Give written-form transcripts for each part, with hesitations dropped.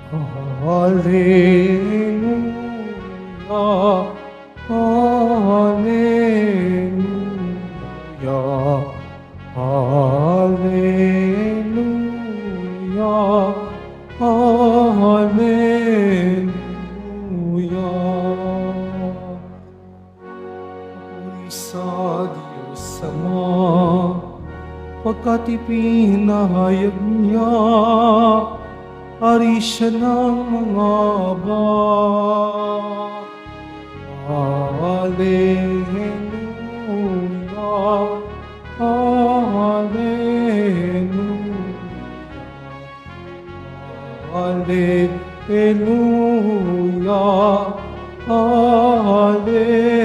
Hallelujah, hallelujah, hallelujah, hallelujah. Puri sa Diyos Ama, pagkat ipinahayag niya ari siya ng mga abang. Hallelujah, hallelujah, hallelujah, hallelujah.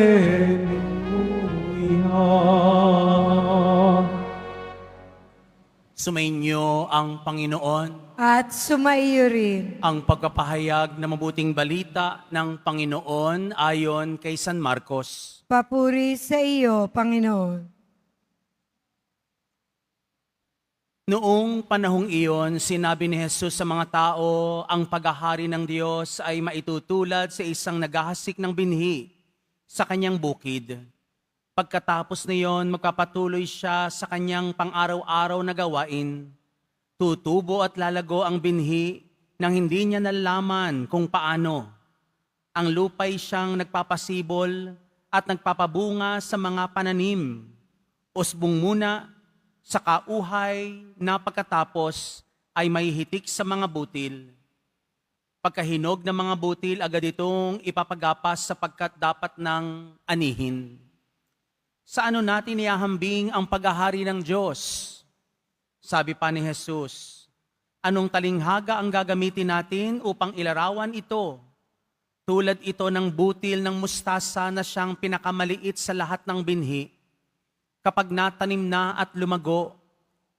Sumainyo ang Panginoon. At sumaiyo rin. Ang pagpapahayag na mabuting balita ng Panginoon ayon kay San Marcos. Papuri sa iyo, Panginoon. Noong panahong iyon, sinabi ni Jesus sa mga tao, ang paghahari ng Diyos ay maitutulad sa isang naghahasik ng binhi sa kanyang bukid. Pagkatapos niyon, magpapatuloy siya sa kanyang pang-araw-araw na gawain. Tutubo at lalago ang binhi nang hindi niya nalalaman kung paano. Ang lupa'y siyang nagpapasibol at nagpapabunga sa mga pananim. Usbong muna, sa kauhay na pagkatapos ay may hitik sa mga butil. Pagkahinog ng mga butil, agad itong ipapagapas sapagkat dapat ng anihin. Sa ano natin iahambing ang paghahari ng Diyos? Sabi pa ni Jesus, anong talinghaga ang gagamitin natin upang ilarawan ito? Tulad ito ng butil ng mustasa na siyang pinakamaliit sa lahat ng binhi. Kapag natanim na at lumago,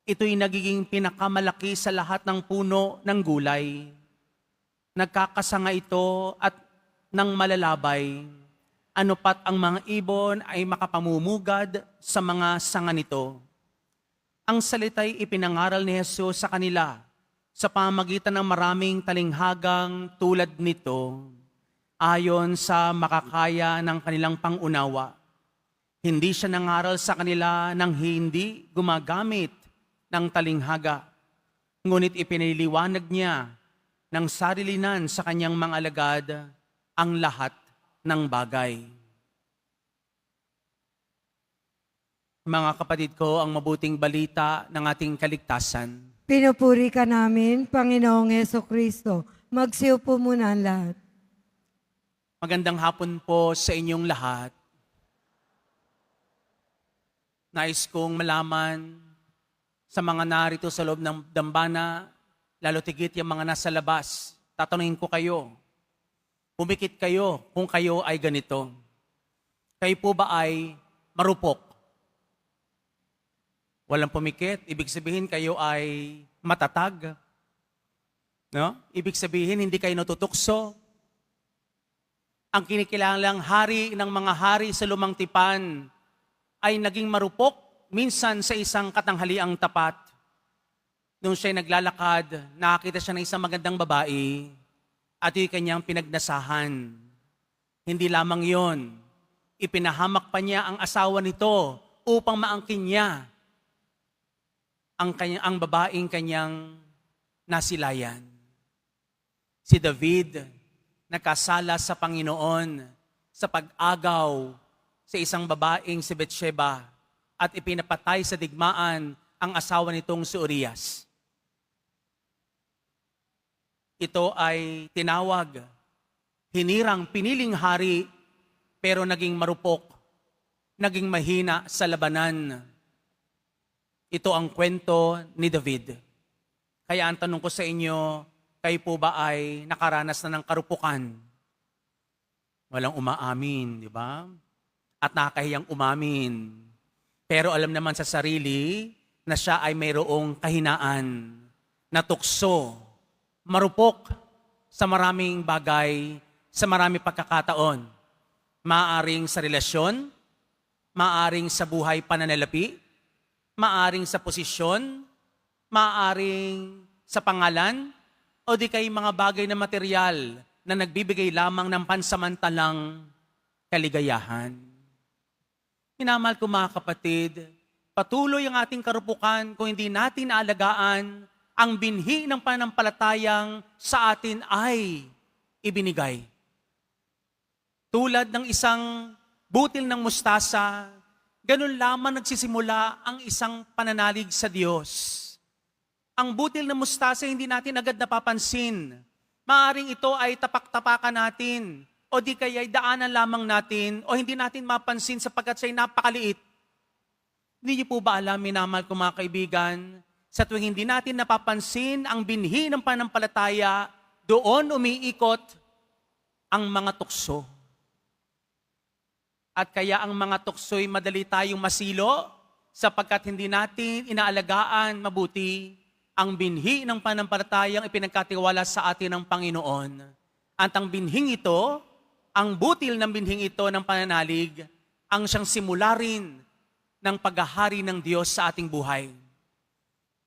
ito'y nagiging pinakamalaki sa lahat ng puno ng gulay. Nagkakasanga ito at ng malalabay. Ano pat ang mga ibon ay makapamumugad sa mga sanga nito. Ang salita'y ipinangaral ni Jesus sa kanila sa pamagitan ng maraming talinghagang tulad nito ayon sa makakaya ng kanilang pangunawa. Hindi siya nangaral sa kanila nang hindi gumagamit ng talinghaga, ngunit ipiniliwanag niya ng sarilinan sa kanyang mga alagad ang lahat ng bagay. Mga kapatid ko, ang mabuting balita ng ating kaligtasan. Pinupuri ka namin, Panginoong Hesukristo. Magsiupo muna ang lahat. Magandang hapon po sa inyong lahat. Nais kong malaman sa mga narito sa loob ng dambana, lalo tigit yung mga nasa labas. Tatanungin ko kayo, pumikit kayo kung kayo ay ganito. Kayo po ba ay marupok? Walang pumikit, ibig sabihin kayo ay matatag. No? Ibig sabihin hindi kayo natutukso. Ang kinikilalang hari ng mga hari sa lumang tipan ay naging marupok minsan sa isang katanghaliang tapat. Nung siya'y naglalakad, nakakita siya ng isang magandang babae at yung kanyang pinagnasahan. Hindi lamang yon, ipinahamak pa niya ang asawa nito upang maangkin niya ang babaeng kanyang nasilayan. Si David nakasala sa Panginoon sa pag-agaw sa isang babaeng si Betsheba at ipinapatay sa digmaan ang asawa nitong si Urias. Ito ay tinawag, hinirang piniling hari pero naging marupok, naging mahina sa labanan. Ito ang kwento ni David. Kaya ang tanong ko sa inyo, kayo po ba ay nakaranas na ng karupukan? Walang umaamin, di ba? At nakakahiyang umamin. Pero alam naman sa sarili na siya ay mayroong kahinaan, natukso, marupok sa maraming bagay, sa maraming pagkakataon. Maaring sa relasyon, maaring sa buhay pananalapi, maaring sa posisyon, maaring sa pangalan, o o di kay mga bagay na material na nagbibigay lamang ng pansamantalang kaligayahan. Minamahal ko mga kapatid, patuloy ang ating karupukan kung hindi natin naalagaan ang binhi ng pananampalatayang sa atin ay ibinigay. Tulad ng isang butil ng mustasa, ganun lamang nagsisimula ang isang pananalig sa Diyos. Ang butil ng mustasa hindi natin agad napapansin. Maaring ito ay tapak-tapakan natin o di kaya daanan lamang natin o hindi natin mapansin sapagkat siya'y napakaliit. Hindi niyo po ba alam, minamahal ko mga kaibigan, sa tuwing hindi natin napapansin ang binhi ng pananampalataya, doon umiikot ang mga tukso. At kaya ang mga tukso'y madali tayong masilo sapagkat hindi natin inaalagaan mabuti ang binhi ng pananampalatayang ipinagkatiwala sa atin ng Panginoon. At ang binhing ito, ang butil ng binhing ito ng pananalig, ang siyang simula rin ng paghahari ng Diyos sa ating buhay.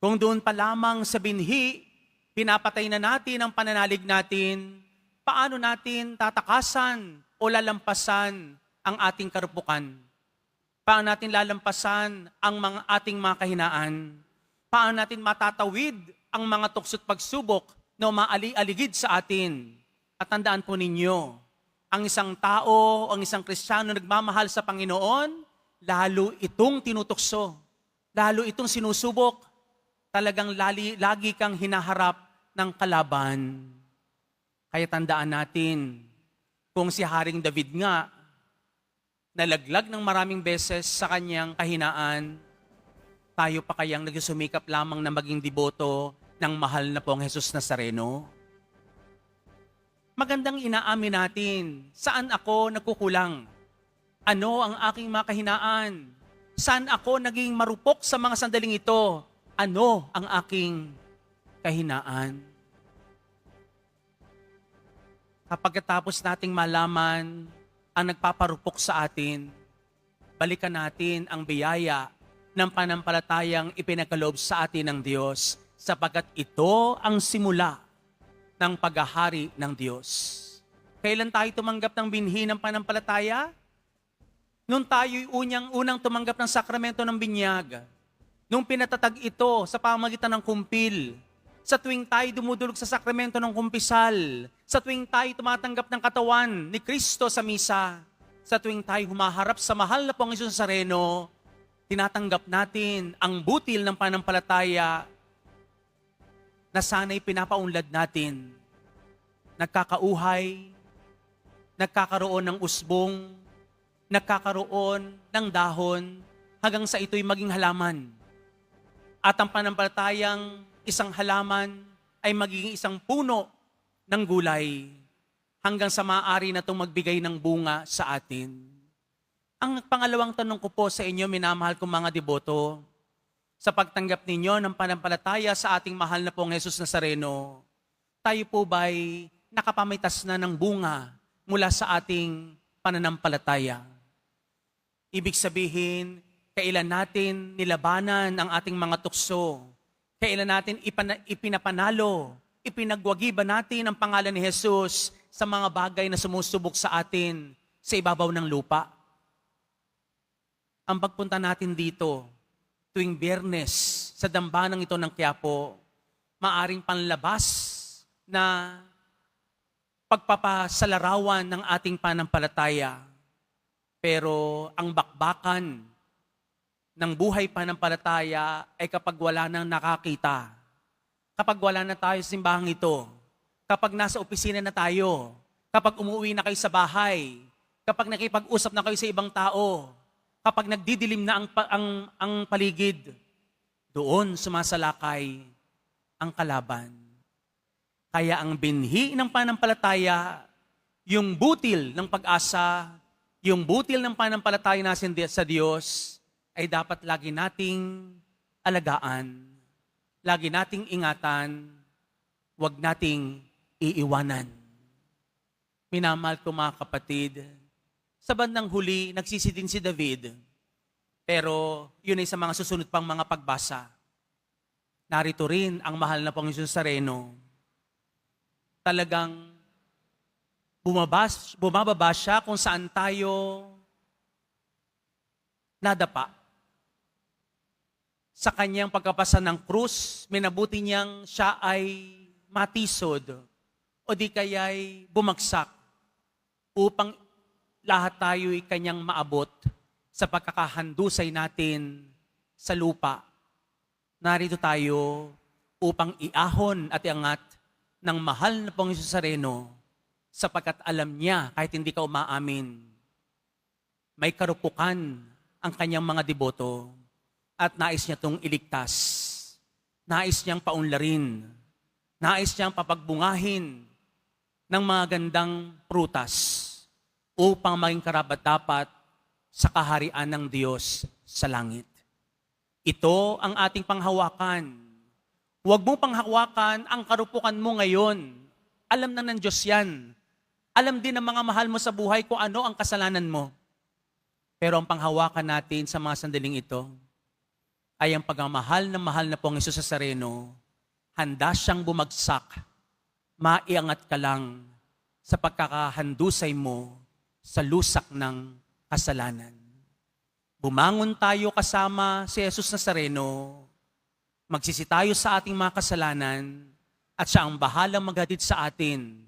Kung doon pa lamang sa binhi, pinapatay na natin ang pananalig natin, paano natin tatakasan o lalampasan ang ating karupukan? Paano natin lalampasan ang ating mga kahinaan? Paano natin matatawid ang mga tukso't pagsubok na umaali-aligid sa atin? At tandaan po ninyo, ang isang tao, ang isang Kristiyano nagmamahal sa Panginoon, lalo itong tinutukso, lalo itong sinusubok, talagang lagi kang hinaharap ng kalaban. Kaya tandaan natin, kung si Haring David nga, nalaglag ng maraming beses sa kanyang kahinaan, tayo pa kayang nagsumikap lamang na maging deboto ng mahal na pong Jesus Nazareno? Magandang inaamin natin, saan ako nagkukulang? Ano ang aking mga kahinaan? Saan ako naging marupok sa mga sandaling ito? Ano ang aking kahinaan? Kapagkatapos nating malaman ang nagpaparupok sa atin, balikan natin ang biyaya ng pananampalatayang ipinagkaloob sa atin ng Diyos sapagkat ito ang simula ng paghahari ng Diyos. Kailan tayo tumanggap ng binhi ng pananampalataya? Nung tayo'y unang tumanggap ng sakramento ng binyag, nung pinatatag ito sa pamamagitan ng kumpil, sa tuwing tayo dumudulog sa sakramento ng kumpisal, sa tuwing tayo tumatanggap ng katawan ni Kristo sa misa, sa tuwing tayo humaharap sa mahal na pong Jesus Nazareno, tinatanggap natin ang butil ng pananampalataya na sana'y pinapaunlad natin. Nagkakauhay, nagkakaroon ng usbong, nagkakaroon ng dahon, hanggang sa ito'y maging halaman. At ang pananampalatayang isang halaman ay magiging isang puno ng gulay hanggang sa maaari na itong magbigay ng bunga sa atin. Ang pangalawang tanong ko po sa inyo, minamahal kong mga deboto, sa pagtanggap ninyo ng pananampalataya sa ating mahal na pong Jesus Nazareno, tayo po ba'y nakapamitas na ng bunga mula sa ating pananampalataya? Ibig sabihin, kailan natin nilabanan ang ating mga tukso? Kailan natin ipinapanalo, ipinagwagi ba natin ang pangalan ni Jesus sa mga bagay na sumusubok sa atin sa ibabaw ng lupa? Ang pagpunta natin dito tuwing Biyernes sa dambanang ito ng Quiapo, maaring panlabas na pagpapasalarawan ng ating pananampalataya. Pero ang bakbakan ng buhay pananampalataya ay kapag wala nang nakakita. Kapag wala na tayo sa simbahang ito, kapag nasa opisina na tayo, kapag umuwi na kayo sa bahay, kapag nakipag-usap na kayo sa ibang tao, kapag nagdidilim na ang paligid, doon sumasalakay ang kalaban. Kaya ang binhi ng pananampalataya, yung butil ng pag-asa, yung butil ng pananampalataya natin sa Diyos, ay dapat lagi nating alagaan, lagi nating ingatan, huwag nating iiwanan. Minamahal ko mga kapatid, sa bandang huli, nagsisi din si David. Pero yun ay sa mga susunod pang mga pagbasa. Narito rin ang mahal na pong Jesus Nazareno. talagang bumababa siya kung saan tayo nadapa. Sa kanyang pagkapasa ng krus, minabuti niyang siya ay matisod o di kaya'y bumagsak upang lahat tayo'y kanyang maabot sa pagkakahandusay natin sa lupa. Narito tayo upang iahon at iangat ng mahal na Panginoong Hesus Nazareno sapagkat alam niya kahit hindi ka umaamin, may karupukan ang kanyang mga deboto at nais niya itong iligtas. Nais niyang paunlarin. Nais niyang papagbungahin ng mga gandang prutas upang maging karapat-dapat sa kaharian ng Diyos sa langit. Ito ang ating panghawakan. Huwag mong panghawakan ang karupukan mo ngayon. Alam na ng Diyos yan. Alam din ng mga mahal mo sa buhay kung ano ang kasalanan mo. Pero ang panghawakan natin sa mga sandaling ito ay ang pagmamahal na mahal na Panginoong Hesus Nazareno. Handa siyang bumagsak. Maiangat ka lang sa pagkakahandusay mo sa lusak ng kasalanan. Bumangon tayo kasama si Hesus Nazareno. Magsisi tayo sa ating mga kasalanan at siya ang bahalang maghatid sa atin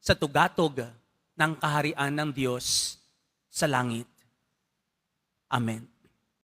sa tugatog ng kaharian ng Diyos sa langit. Amen.